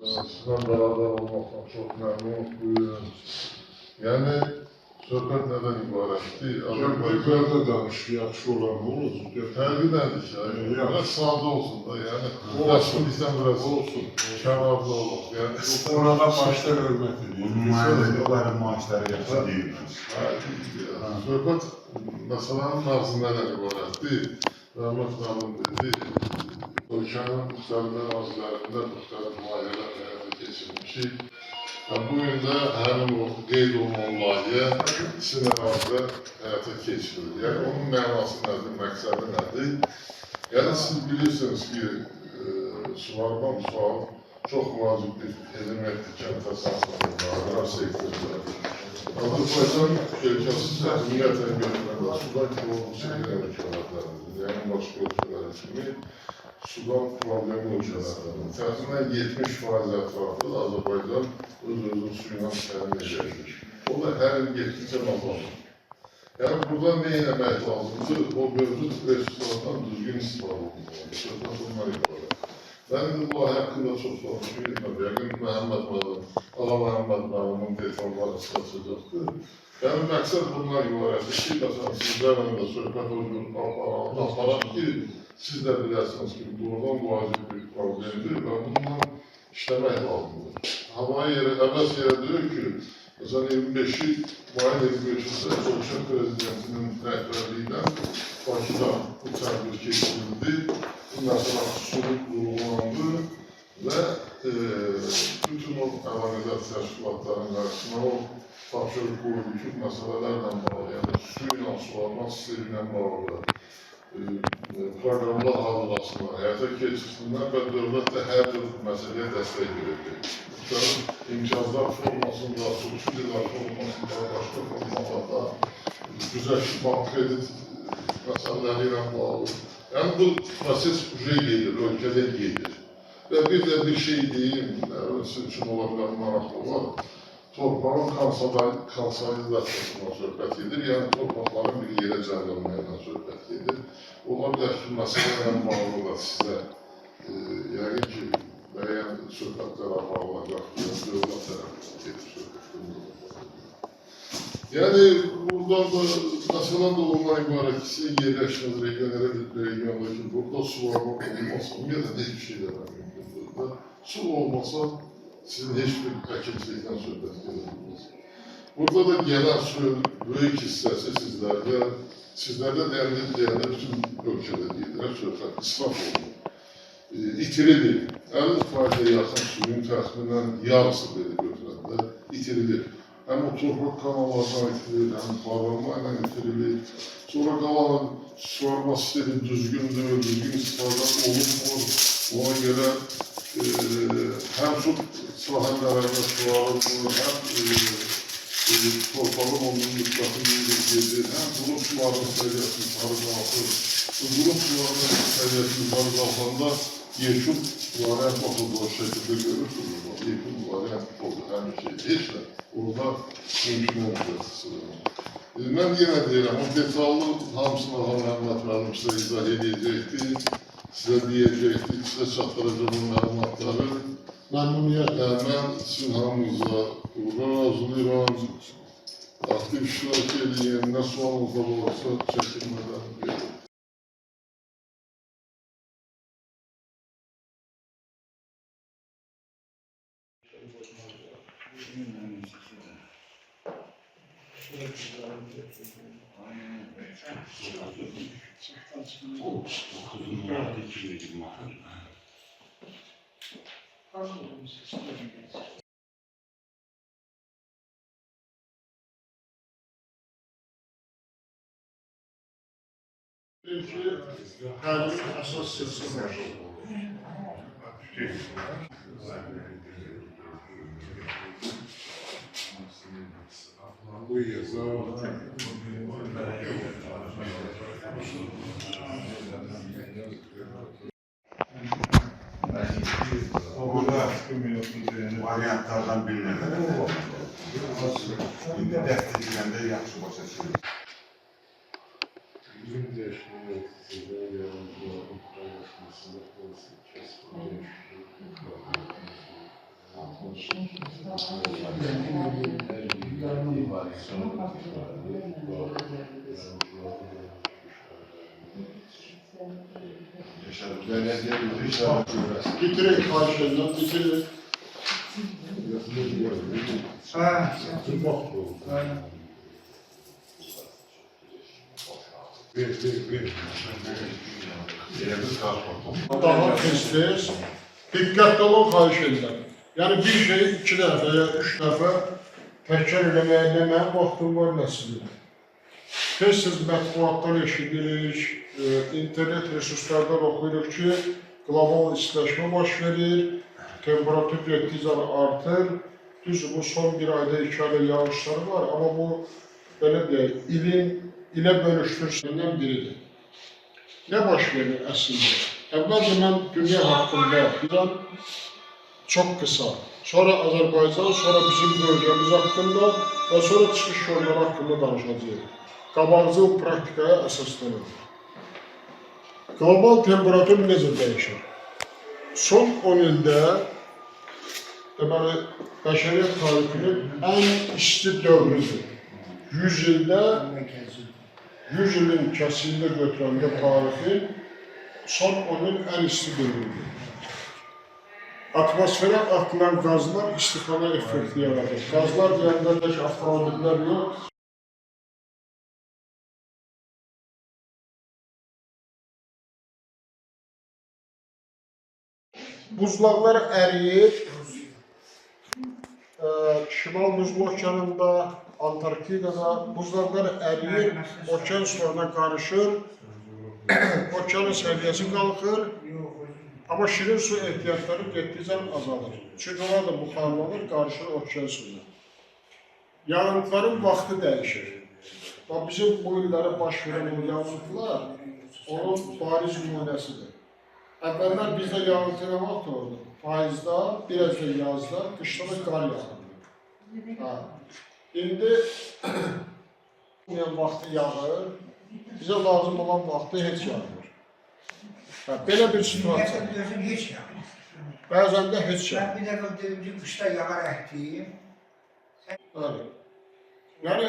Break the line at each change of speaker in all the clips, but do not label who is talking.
Sizden beraber olmaktan çok memnun. Buyurun. Yani söhbət nədən ibarətdir?
Azərbaycan da danış, yaxşı olan ne olacaq?
Fərqi nədir ki? Biraz sade olsun da, yani rəsmilikdən biraz
Olsun.
kənarda olaq. Yəni,
Orada maaşlar hörmət edir.
Müəyyənliklərin maaşları yaxşı deyil.
söhbət məsələnin məğzi nədən ibarətdir? Rəhmət müəllim dedi, ölkənin müxtəlif ərazilərində müxtəlif layihələr həyata keçirilmişik. Bu gün də həmin o qeyd olunan layihə sizin ərazidə həyata keçirilir. Yəni, onun mənası nədir, məqsədi nədir? Yəni, siz bilirsiniz ki, suvarma bu sual çox vacib bir elementdir kənd təsərrüfatında, aqrar sektorunda. Azərbaycan ölkəsi ümumiyyətlə görülmədə sudan qurulmuş ölkələrdir. Yəni, başqa ölkələr kimi sudan problemi ölkələrdir. Təxminən 70% ətrafı Azərbaycan öz-özünün suyla təmin edəcəkdir. O da hər il getdikcə azalır. Yəni, burada nə etmək lazımdır? O mövcud resurslardan düzgün istifadə olunmalıdır. Söhbət bunlar ibarət. Mən indi bu layihə haqqında çox danışmayı etmədim. Yəqin Məhəmməd müəllim, Ağa Məhəmməd müəllimin detalları çıxacaqdır. Yəni, məqsəd bunlar ibarətdir ki, məsələn, sizlərlə də söhbət aparaq ki, siz də biləsiniz ki, doğrudan vacib bir problemdir və bununla işləmək lazımdır. Havayı yerə, əvvəz yerə deyir ki, məsələn, 25-i mayın 25-də ölkə prezidentinin rəhbərliyi ilə Bakıda bu tədbir keçirildi. Bu məsələ xüsusi qurğulandı və bütün o əlaqədar təşkilatların qarşısına o tapşırıq qoydu ki, məsələlərlə bağlı, yəni su ilə, suvarma sistemi ilə bağlı proqramlar hazırlasınlar, həyata keçirsinlər və dövlət də hər bir məsələyə dəstək verir. İmtiyazlar formasında, subsidiyalar formasında, başqa formalarda güzəşli bank kredit məsələləri ilə bağlı. Yəni, bu proses gedir, ölkədə gedir. Və bir də bir şey deyim, sizin üçün ola bilən maraqlı var. Torpağın konsolidasiyasına söhbət edir, yəni torpaqların bir yerə cəmlənməklə söhbət edir. Ola bilər ki, məsələlərlə bağlı da sizə, yəqin ki, müəyyən söhbətlər aparılacaq, dövlət tərəfindən gedir söhbətlər. Yəni, buradan da məsələn də ondan ibarət ki, sizin yerləşdiyiniz regionda ki, burada suvarma olmasa, ümumiyyətlə heç bir şey demək mümkündür. Su olmasa, sizin heç bir əkilçilikdən söhbət edilməz. Burada da gələn suyun böyük hissəsi sizlərdə deyəndə bütün ölkədə deyildir, söhbət israf olunur, itirilir. 50%-ə yaxın suyun təxminən yarısı belə götürəndə itirilir. Həm o torpaq kanallarına itirilir, həm bağlanma ilə itirilir. Sonra qalanın suvarma sistemi düzgündür, düzgün istifadə olunmur. Ona görə həm su sahələrində suvarılır, həm torpağın onun mütləqini gedir, həm qulun sularının səviyyəsi yuxarı qalxır. Qulun sularının səviyyəsi yuxarı qalxanda yekun variant baxıldı o şəkildə görürsünüz. Yekun variant oldu, həmin şey heç də orada mümkün olmayacaqsınız. Mən yenə deyirəm, o detallı hamısını Məhəmməd müəllim sizə izah edəcəkdir, sizə deyəcəkdir, sizə çatdıracaq o məlumatları. Məmnuniyyətlə mən sizin hamınıza uğurlar arzulayıram, aktiv iştirak edin, nə sualınız da olursa çəkinmədən verin.
Həmin əsas siyasi bu yazı
Burada variantlardan birini indi dəst ediləndə yaxşı başa çıxır. Belediye inşaat şubesi.
Bitirin karşılığından bitirin.
Ha,
Yerimiz kalkmadı.
Daha tez dikkatli olun xahiş edirəm. Yəni bir şey 2 dəfə ya 3 dəfə təkrar eləməyə vaxtım var nəsildir. Tez-tez mətbuatdan eşidirik, internet resurslardan oxuyuruq ki, qlobal istiləşmə baş verir, temperatur getdikcə artır. Düzdür, bu son bir ayda 2 ayda yağışları var, amma bu belə deyək, ilə bölüşdürürsündən biridir. Nə baş verir əslində? Əvvəlcə mən dünya haqqında bilən çox qısa, sonra Azərbaycan, sonra bizim bölgəmiz haqqında və sonra çıxış yolları haqqında danışacağıq. Qabaqcıl praktikaya əsaslanır. Qlobal temperatur necə dəyişir? Son 10 ildə deməli, bəşəriyyət tarixinin ən isti dövrüdür. 100 ildə 100 ilin kəsiyində götürəndə tarixin son 10 il ən isti dövrüdür. Atmosferə atılan qazlar istifana effekti yaradır. Qazlar deyəndə tək avtomobillər yox, buzlaqlar əriyir, Şimal Buzlu Okeanında, Antarktidada buzlaqlar əriyir, okean sularına qarışır, okeanın səviyyəsi qalxır, amma şirin su ehtiyatları getdikcə azalır. Çünki onlar da buxarlanır, qarışır okean suyuna. Yağıntıların vaxtı dəyişir. Bizim bu illərə baş verən o yağıntılar onun bariz nümunəsidir. Əvvəllər bizdə yağıntı nə vaxt oldu? Payızda, biraz da yazda, qışda da qar yağırdı. İndi vaxtı yağır, bizə lazım olan vaxtı heç yağmır. Belə bir situasiya.
Heç yağmır.
Bəzən də heç yağmır.
Ben bir dəfə dedim ki, qışda yağar əkdiyim.
Yəni,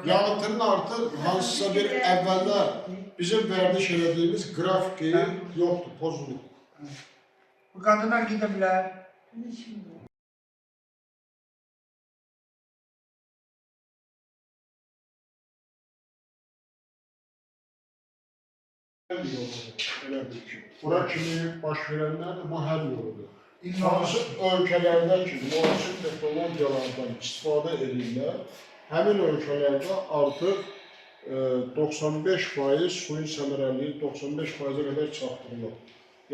yağıntının artıq hansısa bir əvvəllər bizim vərdiş elədiyimiz qrafiki yoxdur, pozulur.
Bu qadınlar gedə bilər.
Bura kimi baş verənlərdir, bu həll yoludur. Hansı ölkələrdə ki, müasir texnologiyalardan istifadə edirlər, həmin ölkələrdə artıq 95% suyun səmərəliliyi 95%-ə qədər çatdırılır.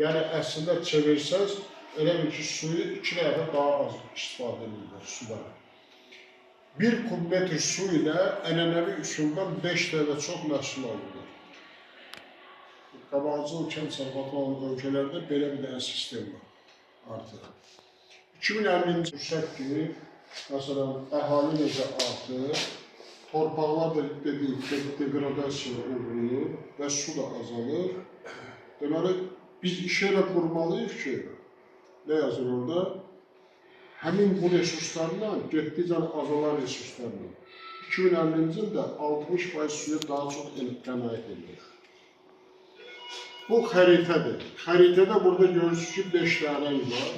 Yəni, əslində çevirsəz, elə bir ki, suyu 2 dəfə daha az istifadə edirlər sudan. 1 kubmetr su ilə ənənəvi üsuldan 5 dəfə çox məhsul alırlar. Qabaqcıl kənd sərfatı olan ölkələrdə belə bir dənə sistem var artıq. 2050-ci yüksək ki, məsələn, əhali necə artır, torpaqlar da degradasiya uğrayır və su da azalır. Deməli, biz iş elə qurmalıyıq ki, nə yazır orada? Həmin bu resurslarla getdikcə azalan resurslarla. 2050-ci ildə 60% suya daha çox qənaət edilir. Bu xəritədir. Xəritədə burada görürsünüz ki, 5 dənə rəng var.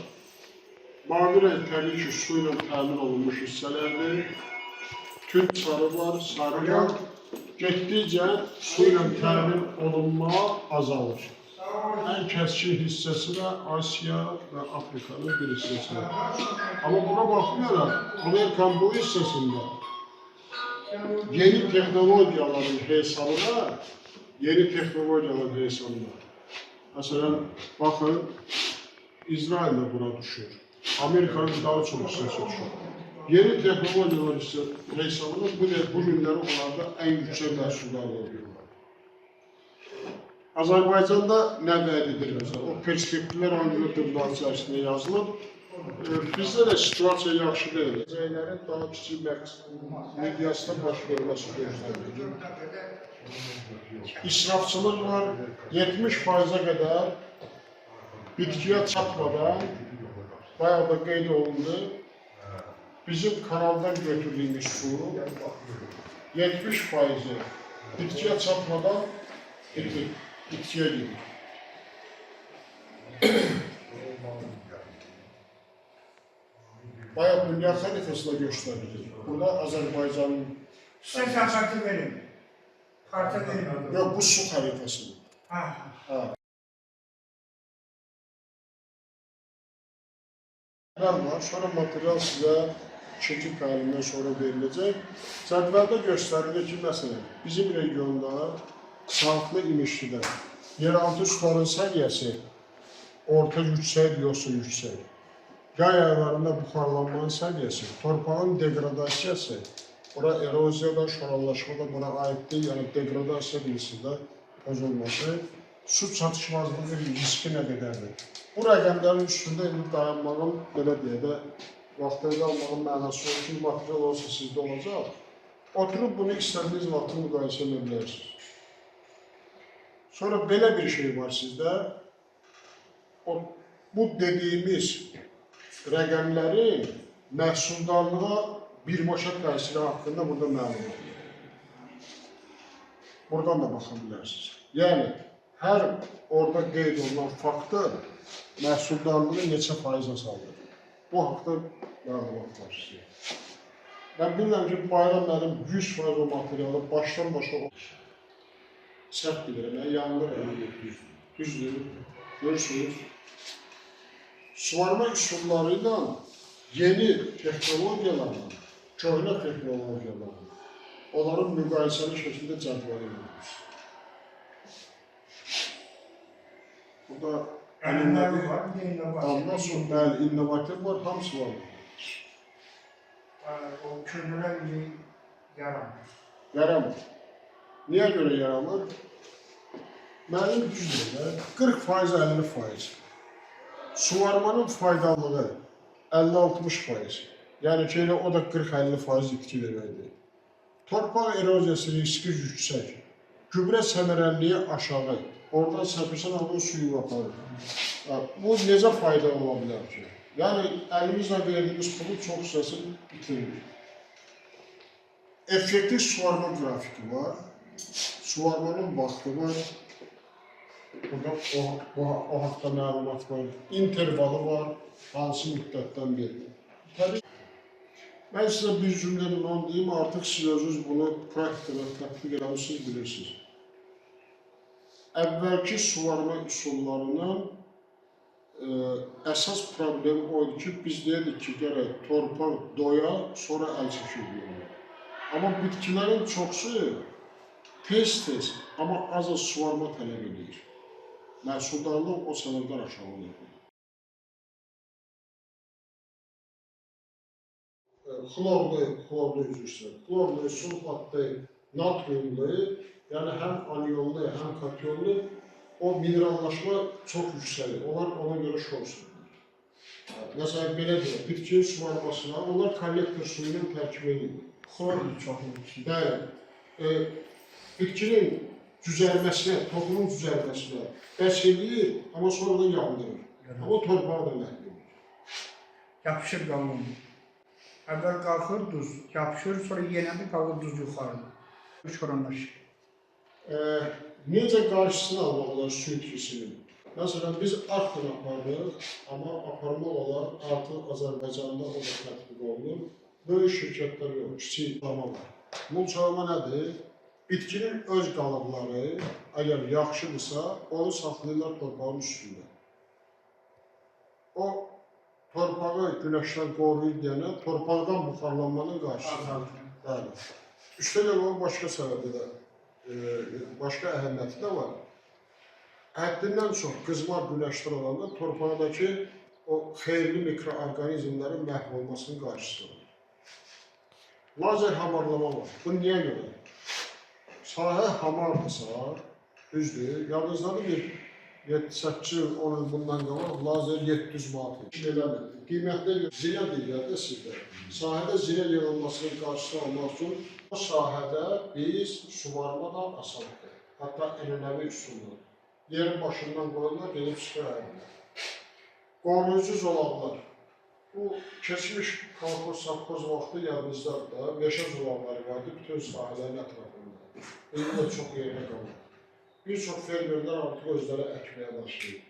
Mavi rəng təbii ki, su ilə təmin olunmuş hissələrdir. Tünd sarı var, sarı var. Getdikcə su ilə təmin olunma azalır. Ən kəskin hissəsi də Asiya və Afrikanın bir hissəsidir. Amma buna baxmayaraq, Amerikanın bu hissəsində yeni texnologiyaların hesabına, məsələn, baxın, İsrail də buna düşür. Amerikanın daha çox hissəsi düşür. Yeni texnologiyalar hesabına bu günləri onlarda ən yüksək məhsullar oluyorlar. Azərbaycanda nə vəd edir məsələn? O perspektivlər haqqında dırnaq içərisində yazılıb. Bizdə də situasiya yaxşı deyil. Gələcəklərin daha kiçik miqyasda baş verməsi gözlənilir. İsrafçılıq var, 70%-ə qədər bitkiyə çatmadan bayağı da qeyd olundu. Bizim kanaldan götürdüyümüz su 70% bitkiyə çatmadan bitkiyə gedir. Bayağı dünya xəritəsində göstərilir. Burada Azərbaycanın
Size kartı verin. Kartı verin.
yox, bu su xəritəsidir.
Ha.
Var. Sonra material sizə ikinci təlimdən sonra veriləcək. Cədvəldə göstərilir ki, məsələn, bizim regionda Saatlı İmişlidə yeraltı suların səviyyəsi orta yüksək, yoxsa yüksək. Yay aylarında buxarlanmanın səviyyəsi, torpağın degradasiyası, bura eroziyada, şorallaşmada buna aid deyil, yəni degradasiya birisində pozulması, su çatışmazlığı riski nə qədərdir? Bu rəqəmlərin üstündə indi dayanmağın, belə deyə də, vaxtında almağın mənası olur ki, material olsa sizdə olacaq. Oturub bunu istədiyiniz vaxtı müqayisə edə bilərsiniz. Sonra belə bir şey var sizdə. Bu dediyimiz rəqəmlərin məhsuldarlığa birbaşa təsiri haqqında burada məlum olur. Buradan da baxa bilərsiniz. Yəni, hər orada qeyd olunan faktör məhsuldarlığı neçə faiza saldır. Bu haqda məlumat var sizə. Mən bilirəm ki, bayram mənim 100% o materialı başdan başa səhv bilirəm, yanılırım. Düzdür. Görürsünüz. Suvarma üsulları ilə yeni texnologiyalarla, köhnə texnologiyalarla, onların müqayisəli şəkildə cədvəl edilir. Burada
Əlilləri var, bir də innovasiya.
ondan sonra innovativ var, hamısı var.
O kömürə bile yaramır.
Yaramır. Niyə görə yaramır? Mənim düzdür, 40%, 50%. Suvarmanın faydalığı 50-60%. Yəni ki, o da 40-50% itki deməkdir. Torpaq eroziyası riski yüksək. Gübrə səmərəliliyi aşağı. Oradan səpirsən, oradan suyu aparır. Bu necə fayda ola bilər ki? Yəni, əlimizlə verdiyimiz pulu çox hissəsini bitirir. Effektiv suvarma qrafiki var. Suvarmanın vaxtı var. Burada o haqda məlumat var. İntervalı var. Hansı müddətdən verilir. Təbii, mən sizə bir cümlənin onu deyim, artıq siz özünüz bunu praktikada tətbiq eləmişsiniz, bilirsiniz. Əvvəlki suvarma üsullarının əsas problemi oydu ki, biz deyirdik ki, gərək torpaq doya, sonra əl çəkirdik. Amma bitkilərin çoxsu tez-tez, amma az suvarma tələb edir. Məhsuldarlıq o səbəbdən aşağı olur. Xlorlu üzrüsü, xlorlu, sulfatlı, natriumlu, yəni həm aniyonlu, həm katyonlu, o minerallaşma çox yüksəlir. Onlar ona görə şorsunlar. Məsələn, belə deyək, bitkinin suvarmasına, onlar kollektor suyunun tərkib edilir.
Xlorlu çox yüksək.
Bəli, bitkinin cüzərməsinə, toxumun cüzərməsinə bəs edir, amma sonra da yandırır. Amma torpağı da məhv edir.
Yapışır qalın. Əvvəl qalxır duz, yapışır, sonra yenə bir qalır duz yuxarı. Şoranlaşır.
Necə qarşısını almaq olar su itkisinin? Məsələn, biz Arxın aparırıq, amma aparmaq olar artıq Azərbaycanda o da tətbiq olunur. Böyük şirkətlər yox, kiçik mulçalama var. Mulçalama nədir? Bitkinin öz qalıqları, əgər yaxşıdırsa, onu saxlayırlar torpağın üstündə. O, torpağı günəşdən qoruyur deyənə, torpaqdan buxarlanmanın qarşısında. Bəli. Üstəlik onun başqa səbəbi də, başqa əhəmiyyəti də var. Həddindən çox qızmar günəşdən olanda torpaqdakı o xeyirli mikroorqanizmlərin məhv olmasının qarşısı olur. Lazer hamarlama var. Bu niyə görə? Sahə hamardırsa, düzdür, yalnızları bir 7-8 il, 10 il bundan qabaq lazer 700 manat eləmir. Qiymətlə zilə deyirlər də sizdə. Sahədə zilə yığılmasının qarşısını almaq üçün o sahədə biz suvarma da asandır. Hətta ənənəvi üsuldur. Yerin başından qoyurlar, gedib çıxır əlinə. Qoruyucu zolaqlar. Bu keçmiş kolxoz, savxoz vaxtı yadınızdadır da, meşə zulavları vardı bütün sahələrin ətrafında. İndi də çox yerdə qalır. Bir çox fermerlər artıq özləri əkməyə başlayıb.